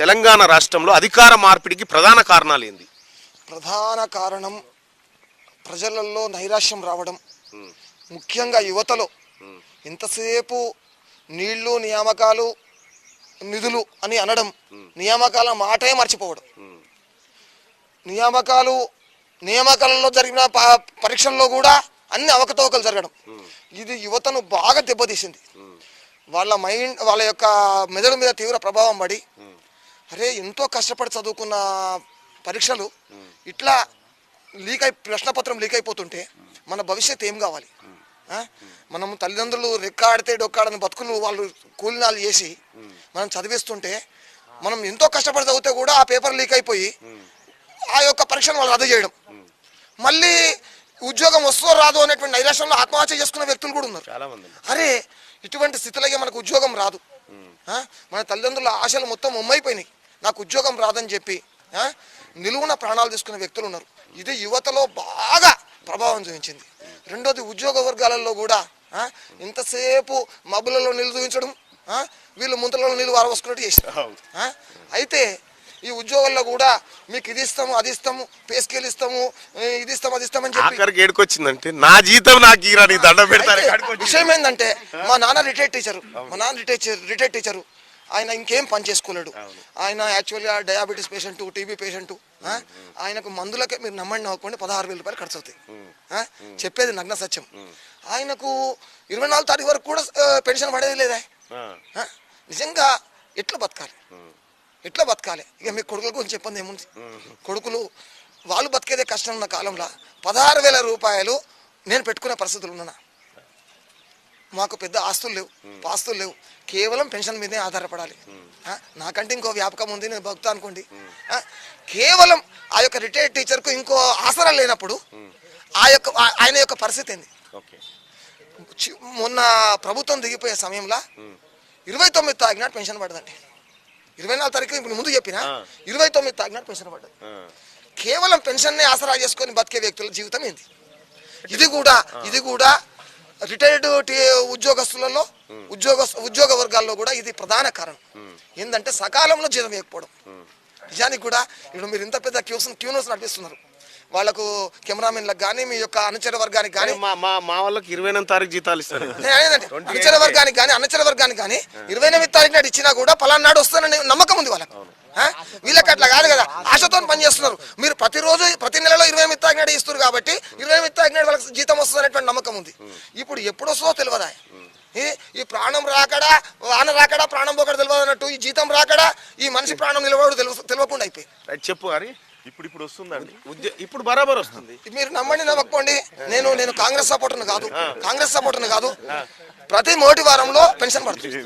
తెలంగాణ రాష్ట్రంలో అధికార మార్పిడికి ప్రధాన కారణాలు ఏంది? ప్రధాన కారణం ప్రజలలో నైరాశ్యం రావడం, ముఖ్యంగా యువతలో. ఇంతసేపు నీళ్లు నియామకాలు నిధులు అని అనడం, నియామకాల మాటే మర్చిపోవడం. నియామకాలలో జరిగిన పరీక్షల్లో కూడా అన్ని అవకతవకలు జరగడం. ఇది యువతను బాగా దెబ్బతీసింది. వాళ్ళ యొక్క మెదడు మీద తీవ్ర ప్రభావం పడి, అరే ఎంతో కష్టపడి చదువుకున్న పరీక్షలు ఇట్లా ప్రశ్నపత్రం లీక్ అయిపోతుంటే మన భవిష్యత్తు ఏం కావాలి? మనం తల్లిదండ్రులు రెక్కాడితే డొక్కాడని బతుకులు వాళ్ళు కూలినాలు చేసి మనం చదివిస్తుంటే, మనం ఎంతో కష్టపడి చదివితే కూడా ఆ పేపర్ లీక్ అయిపోయి ఆ యొక్క పరీక్షను వాళ్ళు రద్దు చేయడం, మళ్ళీ ఉద్యోగం వస్తుందో రాదో అనేటువంటి నైరాశ్యంలో ఆత్మహత్య చేసుకున్న వ్యక్తులు కూడా ఉన్నారు. అరే ఇటువంటి స్థితిలో మనకు ఉద్యోగం రాదు, మన తల్లిదండ్రుల ఆశలు మొత్తం ఉమ్మైపోయినాయి, నాకు ఉద్యోగం రాదని చెప్పి నిలువున ప్రాణాలు తీసుకున్న వ్యక్తులు ఉన్నారు. ఇది యువతలో బాగా ప్రభావం చూపించింది. రెండోది, ఉద్యోగ వర్గాలలో కూడా ఇంతసేపు మబ్బులలో నీళ్ళు చూపించడం, వీళ్ళు ముంతలలో నీళ్ళు వారవసుకున్నట్టు చేశారు. అయితే ఈ ఉద్యోగాల్లో కూడా మీకు ఇది ఇస్తాము అది ఇస్తాము, పే స్కేల్ ఇస్తాము, ఇది ఇస్తాము అది ఇస్తామని చెప్పి ఏడుకొచ్చిందంటే నా జీతం నాకు దండం పెడతారు. విషయం ఏంటంటే, మా నాన్న రిటైర్డ్ టీచరు, ఆయన ఇంకేం పని చేసుకోలేడు. ఆయన యాక్చువల్గా డయాబెటీస్ పేషెంట్, టీబీ పేషెంట్. ఆయనకు మందులకే మీరు నమ్మండి నవ్వుకోండి 16,000 రూపాయలు ఖర్చు అవుతాయి. చెప్పేది నగ్న సత్యం. ఆయనకు 24వ తారీఖు వరకు కూడా పెన్షన్ పడేది లేదా? నిజంగా ఎట్లా బతకాలి? ఇక మీ కొడుకుల గురించి చెప్పండి ఏముంది. కొడుకులు వాళ్ళు బతికేదే కష్టం ఉన్న కాలంలో 16,000 రూపాయలు నేను పెట్టుకునే పరిస్థితులు ఉన్నా. మాకు పెద్ద ఆస్తులు లేవు, పాస్తులు లేవు, కేవలం పెన్షన్ మీదే ఆధారపడాలి. నాకంటే ఇంకో వ్యాపకం ఉంది, నేను భక్త అనుకోండి. కేవలం ఆ యొక్క రిటైర్డ్ టీచర్కు ఇంకో ఆసరా లేనప్పుడు ఆయన యొక్క పరిస్థితి ఏంది? మొన్న ప్రభుత్వం దిగిపోయే సమయంలో 29 తారీఖు నాడు పెన్షన్ పడదండి. 24వ తారీఖు ఇప్పుడు ముందు చెప్పిన 29 తారీఖు నాడు పెన్షన్ పడ్డది. కేవలం పెన్షన్నే ఆసరా చేసుకొని బతికే వ్యక్తుల జీవితం ఏంది? ఇది కూడా రిటైర్డ్ ఉద్యోగస్తులలో ఉద్యోగ వర్గాల్లో కూడా ఇది ప్రధాన కారణం. ఏంటంటే సకాలంలో జీతం వేయకపోవడం. నిజానికి కూడా ఇప్పుడు మీరు ఇంత పెద్ద క్యూనోస్ నడిపిస్తున్నారు, వాళ్ళకు కెమెరామెన్లకు కానీ మీ యొక్క అనుచర వర్గానికి కానీ మా వాళ్ళకి 29వ తారీఖు జీతాలు ఇస్తారు. అనుచర వర్గానికి కానీ 29వ తారీఖు నాడు ఇచ్చినా కూడా పలానా నాడు వస్తానని నమ్మకం ఉంది వాళ్ళకు. వీళ్ళకి అట్లా కాదు కదా, ఆశతో పనిచేస్తున్నారు. మీరు ప్రతి నెలలో 29వ తారీఖు నాడు ఇస్తారు కాబట్టి 29వ తారీఖు నాడు వాళ్ళకి జీతం వస్తుంది అనేటువంటి నమ్మకం ఉంది. ఇప్పుడు ఎప్పుడు వస్తుందో తెలియదా? ఈ ప్రాణం రాకడా, వాన రాకడా, ప్రాణం పోకడా తెలియదు అన్నట్టు, ఈ జీతం రాకడా, ఈ మనిషి ప్రాణం నిలబడు తెలియకుండా అయిపోయి. చెప్పు అని ఇప్పుడు వస్తుందండి, ఇప్పుడు బరాబర్ వస్తుంది. మీరు నమ్మండి నమ్మకపోండి, నేను కాంగ్రెస్ సపోర్టర్ని కాదు. ప్రతి మొదటి వారంలో పెన్షన్ పడుతుంది.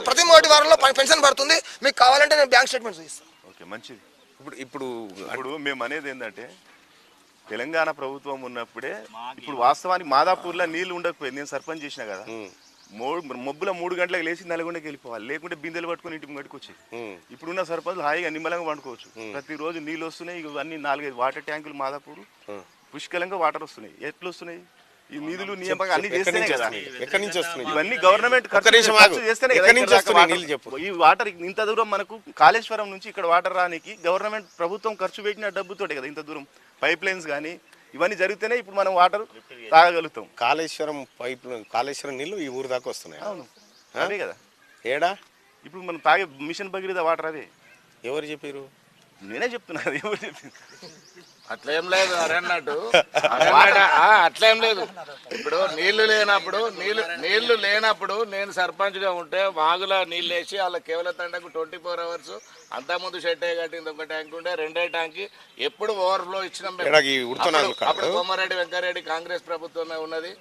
ప్రతి మొదటి వారంలో పెన్షన్ పడుతుంది. మీకు కావాలంటే నేను బ్యాంక్ స్టేట్మెంట్ చూపిస్తాను. ఓకే, మంచిది. ఇప్పుడు మేము అనేది ఏంటంటే, తెలంగాణ ప్రభుత్వం ఉన్నప్పుడే ఇప్పుడు వాస్తవానికి మాదాపూర్లో నీళ్లు ఉండకపోయింది. నేను సర్పంచ్ చేసిన కదా, మబ్బుల 3 గంటలకు లేచి నల్గొండకి వెళ్ళిపోవాలి, లేకుంటే బిందెలు పట్టుకుని ఇంటికి గడికి వచ్చేది. ఇప్పుడున్న సర్పంచులు హాయిగా నిమ్మలంగా వండుకోవచ్చు. ప్రతిరోజు నీళ్ళు వస్తున్నాయి. ఇవన్నీ 4-5 వాటర్ ట్యాంకులు మాదాపూర్ పుష్కలంగా వాటర్ వస్తున్నాయి. ఎట్లు వస్తున్నాయి? ఈ నిధులు నియామకం అన్ని చేస్తేనే కదా. ఇవన్నీ గవర్నమెంట్ చేస్తేనే ఈ వాటర్ ఇంత దూరం మనకు కాళేశ్వరం నుంచి ఇక్కడ వాటర్ రానికి గవర్నమెంట్ ప్రభుత్వం ఖర్చు పెట్టిన డబ్బుతోటే కదా ఇంత దూరం పైప్ లైన్స్ కానీ ఇవన్నీ జరిగితేనే ఇప్పుడు మనం వాటర్ తాగలుగుతాం. కాళేశ్వరం నీళ్ళు ఈ ఊరు దాకా వస్తున్నాయి. అవును, అదే కదా. ఏడా ఇప్పుడు మనం తాగే మిషన్ భగీరథ వాటర్ అదే. ఎవరు చెప్పారు? నేనే చెప్తున్నా. ఎవరు చెప్పింది? అట్లేం లేదు అన్నట్టు అట్లేం లేదు. ఇప్పుడు నీళ్లు లేనప్పుడు నేను సర్పంచ్గా ఉంటే వాగుల నీళ్ళు వేసి వాళ్ళ కేవల తండకు 24 hours అంతకుముందు షెడ్ కట్టింది. ఒక ట్యాంక్ ఉండే, 2వ ట్యాంక్ ఎప్పుడు ఓవర్ఫ్లో ఇచ్చినాం. అప్పుడు కోమారెడ్డి వెంకరెడ్డి కాంగ్రెస్ ప్రభుత్వమే ఉన్నది.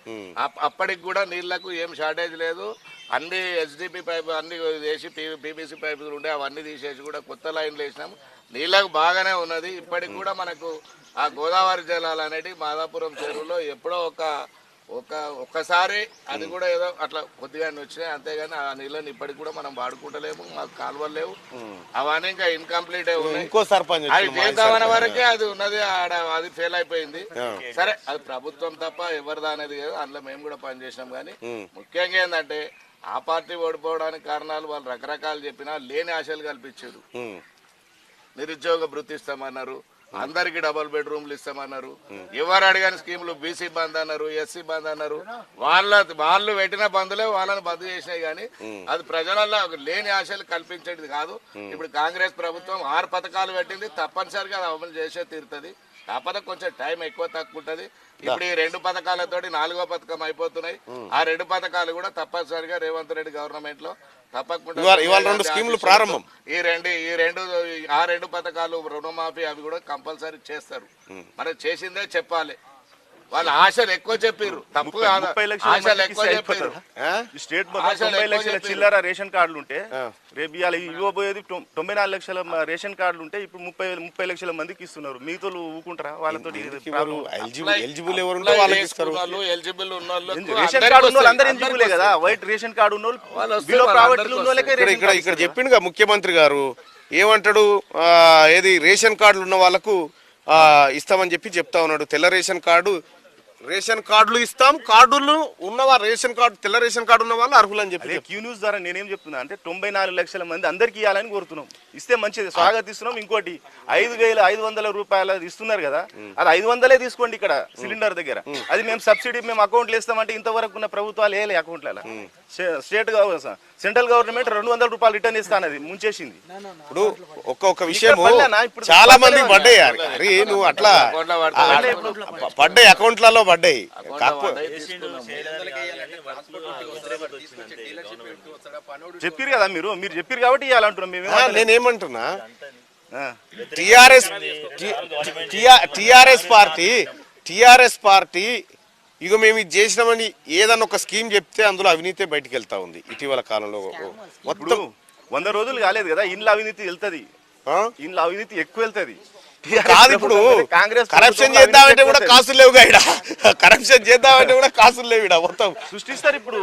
అప్పటికి కూడా నీళ్లకు ఏం షార్టేజ్ లేదు. అన్ని HDP పైపు అన్ని వేసి PVC పైపులు ఉండే అవన్నీ తీసేసి కూడా కొత్త లైన్లు వేసినాము. నీళ్ళకు బాగానే ఉన్నది. ఇప్పటికి కూడా మనకు ఆ గోదావరి జలాలు అనేటివి మాదాపురం చెరువులో ఎప్పుడో ఒక్కసారి అది కూడా ఏదో అట్లా కొద్దిగానే వచ్చినాయి, అంతేగాని ఆ నీళ్ళని ఇప్పటికి కూడా మనం వాడుకుంటలేము. మాకు కాలువలు లేవు, అవన్నీ ఇంకా ఇన్కంప్లీట్ ఉన్నాయి. అది చేద్దామనే వరకే అది ఉన్నది, అది ఫెయిల్ అయిపోయింది. సరే, అది ప్రభుత్వం తప్ప ఎవరిదా అనేది అందులో మేము కూడా పనిచేసినాం. కానీ ముఖ్యంగా ఏంటంటే ఆ పార్టీ ఓడిపోవడానికి కారణాలు వాళ్ళు రకరకాలు చెప్పినా లేని ఆశలు కల్పించారు. నిరుద్యోగ భృతి ఇస్తామన్నారు, అందరికి డబుల్ బెడ్రూమ్లు ఇస్తామన్నారు, ఎవరు అడిగిన స్కీములు బీసీ బంద్ అన్నారు, ఎస్సీ బంద్ అన్నారు. వాళ్ళు పెట్టిన బంధులే వాళ్ళని బంద్ చేసినాయి కానీ అది ప్రజలలో లేని ఆశలు కల్పించేది కాదు. ఇప్పుడు కాంగ్రెస్ ప్రభుత్వం 6 పథకాలు పెట్టింది, తప్పనిసరిగా అది అమలు చేసే తీరుతుంది. కాకపోతే కొంచెం టైం ఎక్కువ తక్కువ ఉంటుంది. ఇప్పుడు ఈ 2 పథకాలతోటి 4వ పథకం అయిపోతున్నాయి. ఆ 2 పథకాలు కూడా తప్పనిసరిగా రేవంత్ రెడ్డి గవర్నమెంట్ లో తప్పకుండా ఇవాళ 2 స్కీములు ప్రారంభం. ఆ రెండు పథకాలు రుణమాఫీ అవి కూడా కంపల్సరీ చేస్తారు. మరి చేసిందే చెప్పాలి. వాళ్ళ ఆశలు ఎక్కువ చెప్పారు, తప్పు కాదు. 30 లక్షల ఆశలు ఎక్కువ మందికి చెప్పారు. ఈ స్టేట్ మొత్తం 90 లక్షల చిల్లర రేషన్ కార్డులు ఉంటే రేపు ఇవాళ ఇవ్వబోయేది 94 లక్షల రేషన్ కార్డులు ఉంటే ఇప్పుడు 30 లక్షల మందికి ఇస్తున్నారు. మిగతా ఊకుంటారా? వాళ్ళతో ఎలిజిబుల్ ఎవరు ఉంటే వాళ్ళకి ఇస్తారు. ఎలిజిబుల్ ఉన్న రేషన్ కార్డు ఉన్న వాళ్ళు అందరూ ఎలిజిబులే కదా. వైట్ రేషన్ కార్డు ఉన్న వాళ్ళు బిలో ప్రావర్టీ ఉన్న వాళ్ళకే ఇక్కడ చెప్పిండుగా ముఖ్యమంత్రి గారు ఏమంటాడు, ఏది రేషన్ కార్డులు ఉన్న వాళ్ళకు ఇస్తామని చెప్తా ఉన్నాడు. తెల్ల రేషన్ కార్డులు ఇస్తాం, కార్డులు ఉన్నవా రేషన్ కార్డు తెల్ల రేషన్ కార్డు ఉన్న వాళ్ళు అర్హులు అని చెప్పి క్యూ న్యూస్ ద్వారా నేనేం చెప్తున్నా అంటే 94 లక్షల మంది అందరికి ఇవ్వాలని కోరుతున్నాం. ఇస్తే మంచిది, స్వాగతిస్తున్నాం. ఇంకోటి 5,500 రూపాయలు ఇస్తున్నారు కదా, అది 500 తీసుకోండి ఇక్కడ సిలిండర్ దగ్గర. అది మేము సబ్సిడీ మేము అకౌంట్లు ఇస్తామంటే ఇంతవరకు ఉన్న ప్రభుత్వాలు వేయలే అకౌంట్ల. స్టేట్ సెంట్రల్ గవర్నమెంట్ 200 రూపాయలు రిటర్న్ ఇస్తానది ముంచేసింది. ఇప్పుడు ఒక్క విషయం చాలా మంది పడ్డాయి. అరే నువ్వు అట్లా పడ్డాయి, అకౌంట్లలో పడ్డాయి. చెప్పారు కదా మీరు చెప్పారు కాబట్టి ఇవ్వాలంటున్నాం మేము. నేనేమంటున్నా, టిఆర్ఎస్ పార్టీ ఇక మేము ఇది చేసినామని ఏదన్నా ఒక స్కీమ్ చెప్తే అందులో అవినీతి బయటికి వెళ్తా ఉంది. ఇటీవల కాలంలో మొత్తం 100 రోజులు కాలేదు కదా, ఇంట్లో అవినీతి వెళ్తుంది, ఇంట్లో అవినీతి ఎక్కువ వెళ్తుంది. కాదు, ఇప్పుడు కరప్షన్ చేద్దామంటే కూడా కాసులు లేవుగా ఇక్కడ. కరప్షన్ చేద్దామంటే కూడా కాసులు లేవు ఇక్కడ. మొత్తం సృష్టిస్తారు ఇప్పుడు.